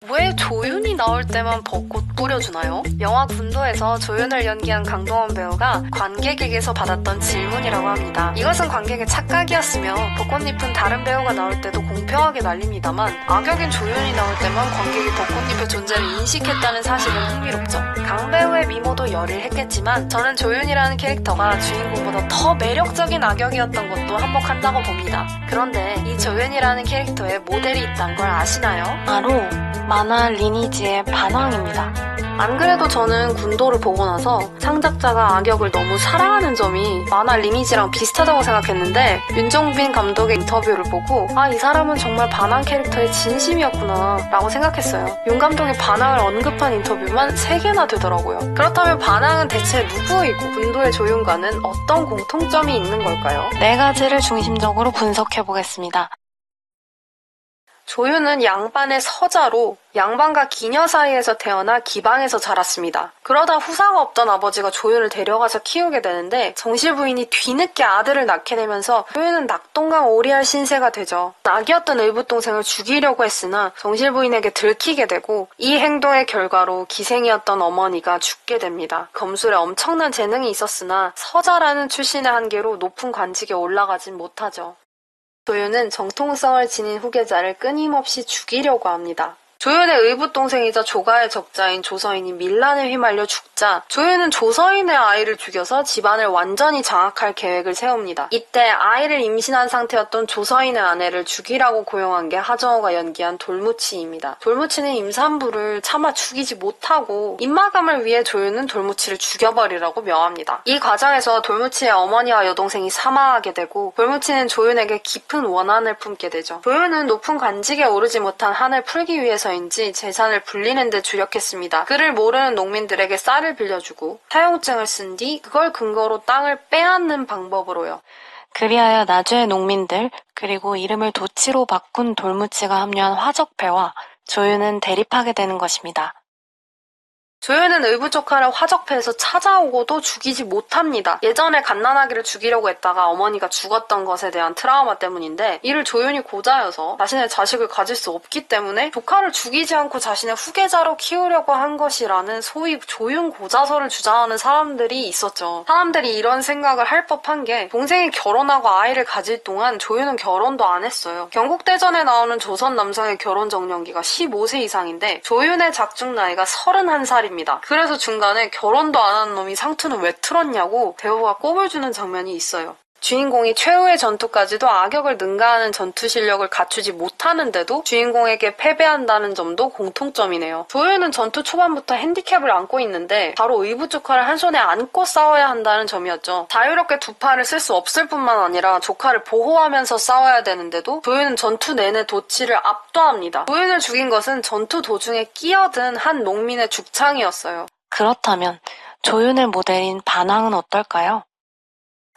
왜 조윤이 나올 때만 벚꽃 뿌려주나요? 영화 군도에서 조윤을 연기한 강동원 배우가 관객에게서 받았던 질문이라고 합니다. 이것은 관객의 착각이었으며 벚꽃잎은 다른 배우가 나올 때도 공평하게 날립니다만 악역인 조윤이 나올 때만 관객이 벚꽃잎의 존재를 인식했다는 사실은 흥미롭죠. 강 배우의 미모도 열일했겠지만 저는 조윤이라는 캐릭터가 주인공보다 더 매력적인 악역이었던 것도 한몫한다고 봅니다. 그런데 이 조윤이라는 캐릭터에 모델이 있다는 걸 아시나요? 바로 만화 리니지의 반항입니다. 안 그래도 저는 군도를 보고 나서 창작자가 악역을 너무 사랑하는 점이 만화 리니지랑 비슷하다고 생각했는데 윤정빈 감독의 인터뷰를 보고 이 사람은 정말 반항 캐릭터의 진심이었구나 라고 생각했어요. 윤 감독이 반항을 언급한 인터뷰만 3개나 되더라고요. 그렇다면 반항은 대체 누구이고 군도의 조윤과는 어떤 공통점이 있는 걸까요? 4가지를 중심적으로 분석해보겠습니다. 조윤은 양반의 서자로 양반과 기녀 사이에서 태어나 기방에서 자랐습니다. 그러다 후사가 없던 아버지가 조윤을 데려가서 키우게 되는데 정실 부인이 뒤늦게 아들을 낳게 되면서 조윤은 낙동강 오리알 신세가 되죠. 낙이었던 의붓동생을 죽이려고 했으나 정실 부인에게 들키게 되고 이 행동의 결과로 기생이었던 어머니가 죽게 됩니다. 검술에 엄청난 재능이 있었으나 서자라는 출신의 한계로 높은 관직에 올라가진 못하죠. 조윤은 정통성을 지닌 후계자를 끊임없이 죽이려고 합니다. 조윤의 의붓동생이자 조가의 적자인 조서인이 밀란에 휘말려 죽자 조윤은 조서인의 아이를 죽여서 집안을 완전히 장악할 계획을 세웁니다. 이때 아이를 임신한 상태였던 조서인의 아내를 죽이라고 고용한 게 하정우가 연기한 돌무치입니다. 돌무치는 임산부를 차마 죽이지 못하고 입마감을 위해 조윤은 돌무치를 죽여버리라고 명합니다. 이 과정에서 돌무치의 어머니와 여동생이 사망하게 되고 돌무치는 조윤에게 깊은 원한을 품게 되죠. 조윤은 높은 관직에 오르지 못한 한을 풀기 위해서 인지 재산을 불리는 데 주력했습니다. 그를 모르는 농민들에게 쌀을 빌려주고 사용증을 쓴 뒤 그걸 근거로 땅을 빼앗는 방법으로요. 그리하여 나주의 농민들 그리고 이름을 도치로 바꾼 돌무치가 합류한 화적패와 조윤은 대립하게 되는 것입니다. 조윤은 의붓조카를 화적패에서 찾아오고도 죽이지 못합니다. 예전에 갓난아기를 죽이려고 했다가 어머니가 죽었던 것에 대한 트라우마 때문인데 이를 조윤이 고자여서 자신의 자식을 가질 수 없기 때문에 조카를 죽이지 않고 자신의 후계자로 키우려고 한 것이라는 소위 조윤 고자설을 주장하는 사람들이 있었죠. 사람들이 이런 생각을 할 법한 게 동생이 결혼하고 아이를 가질 동안 조윤은 결혼도 안 했어요. 경국대전에 나오는 조선 남성의 결혼 정년기가 15세 이상인데 조윤의 작중 나이가 31살입니다. 그래서 중간에 결혼도 안 한 놈이 상투는 왜 틀었냐고 배우가 꼽을 주는 장면이 있어요. 주인공이 최후의 전투까지도 악역을 능가하는 전투 실력을 갖추지 못하는데도 주인공에게 패배한다는 점도 공통점이네요. 조윤은 전투 초반부터 핸디캡을 안고 있는데 바로 의붓조카를 한 손에 안고 싸워야 한다는 점이었죠. 자유롭게 두 팔을 쓸 수 없을 뿐만 아니라 조카를 보호하면서 싸워야 되는데도 조윤은 전투 내내 도치를 압도합니다. 조윤을 죽인 것은 전투 도중에 끼어든 한 농민의 죽창이었어요. 그렇다면 조윤의 모델인 반항은 어떨까요?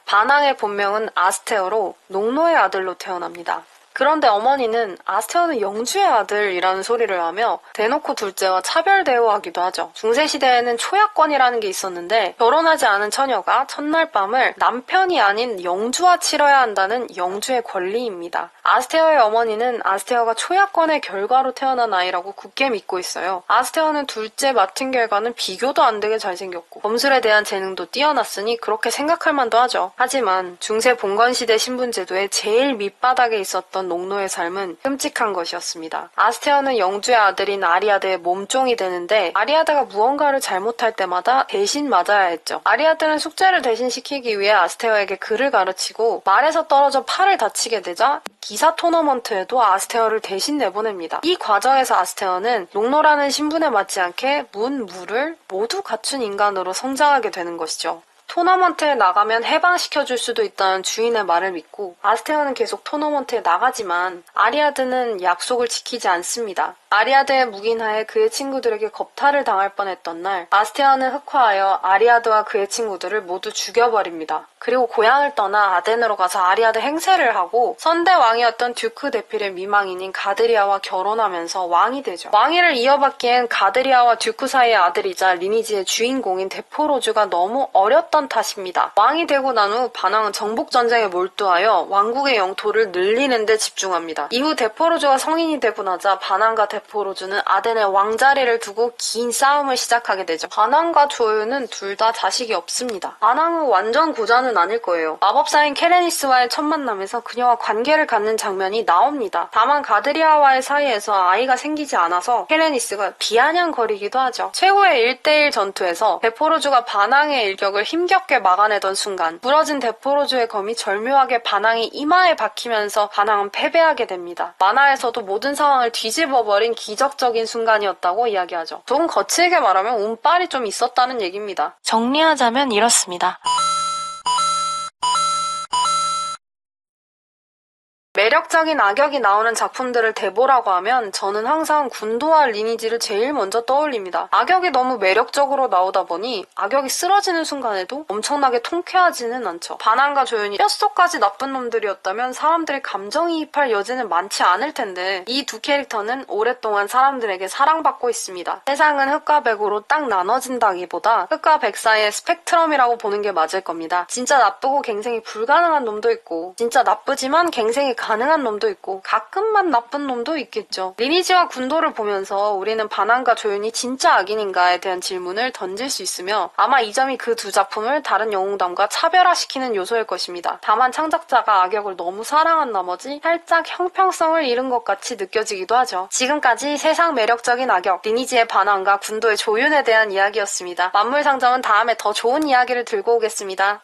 반항의 본명은 아스테어로 농노의 아들로 태어납니다. 그런데 어머니는 아스테어는 영주의 아들이라는 소리를 하며 대놓고 둘째와 차별 대우하기도 하죠. 중세시대에는 초약권이라는 게 있었는데 결혼하지 않은 처녀가 첫날 밤을 남편이 아닌 영주와 치러야 한다는 영주의 권리입니다. 아스테어의 어머니는 아스테어가 초약권의 결과로 태어난 아이라고 굳게 믿고 있어요. 아스테어는 둘째 맡은 결과는 비교도 안 되게 잘생겼고 검술에 대한 재능도 뛰어났으니 그렇게 생각할 만도 하죠. 하지만 중세 봉건시대 신분제도의 제일 밑바닥에 있었던 농노의 삶은 끔찍한 것이었습니다. 아스테어는 영주의 아들인 아리아드의 몸종이 되는데 아리아드가 무언가를 잘못할 때마다 대신 맞아야 했죠. 아리아드는 숙제를 대신 시키기 위해 아스테어에게 글을 가르치고 말에서 떨어져 팔을 다치게 되자 기사 토너먼트에도 아스테어를 대신 내보냅니다. 이 과정에서 아스테어는 농노라는 신분에 맞지 않게 문, 무를 모두 갖춘 인간으로 성장하게 되는 것이죠. 토너먼트에 나가면 해방시켜줄 수도 있다는 주인의 말을 믿고 아스테어는 계속 토너먼트에 나가지만 아리아드는 약속을 지키지 않습니다. 아리아드의 묵인하에 그의 친구들에게 겁탈을 당할 뻔했던 날 아스테어는 흑화하여 아리아드와 그의 친구들을 모두 죽여버립니다. 그리고 고향을 떠나 아덴으로 가서 아리아드 행세를 하고 선대 왕이었던 듀크 데필의 미망인인 가드리아와 결혼하면서 왕이 되죠. 왕위를 이어받기엔 가드리아와 듀크 사이의 아들이자 리니지의 주인공인 데포로즈가 너무 어렸던 해온 탓입니다. 왕이 되고 난 후 반항은 정복전쟁에 몰두하여 왕국의 영토를 늘리는 데 집중합니다. 이후 데포로즈가 성인이 되고 나자 반항과 데포로즈는 아덴의 왕자리를 두고 긴 싸움을 시작하게 되죠. 반항과 조유는 둘 다 자식이 없습니다. 반항은 완전 고자는 아닐 거예요. 마법사인 케레니스와의 첫 만남에서 그녀와 관계를 갖는 장면이 나옵니다. 다만 가드리아와의 사이에서 아이가 생기지 않아서 케레니스가 비아냥거리기도 하죠. 최후의 1대1 전투에서 데포로즈가 반항의 일격을 힘겹게 막아내던 순간 부러진 데포로즈의 검이 절묘하게 반항의 이마에 박히면서 반항은 패배하게 됩니다. 만화에서도 모든 상황을 뒤집어버린 기적적인 순간이었다고 이야기하죠. 조금 거칠게 말하면 운빨이 좀 있었다는 얘기입니다. 정리하자면 이렇습니다. 매력적인 악역이 나오는 작품들을 대보라고 하면 저는 항상 군도와 리니지를 제일 먼저 떠올립니다. 악역이 너무 매력적으로 나오다 보니 악역이 쓰러지는 순간에도 엄청나게 통쾌하지는 않죠. 반항과 조연이 뼛속까지 나쁜 놈들이었다면 사람들이 감정이입할 여지는 많지 않을 텐데 이 두 캐릭터는 오랫동안 사람들에게 사랑받고 있습니다. 세상은 흑과 백으로 딱 나눠진다기보다 흑과 백 사이의 스펙트럼이라고 보는 게 맞을 겁니다. 진짜 나쁘고 갱생이 불가능한 놈도 있고 진짜 나쁘지만 갱생이 가능한 놈도 있고 가끔만 나쁜 놈도 있겠죠. 리니지와 군도를 보면서 우리는 반항과 조연이 진짜 악인인가에 대한 질문을 던질 수 있으며 아마 이 점이 그 두 작품을 다른 영웅담과 차별화시키는 요소일 것입니다. 다만 창작자가 악역을 너무 사랑한 나머지 살짝 형평성을 잃은 것 같이 느껴지기도 하죠. 지금까지 세상 매력적인 악역 리니지의 반항과 군도의 조연에 대한 이야기였습니다. 만물상점은 다음에 더 좋은 이야기를 들고 오겠습니다.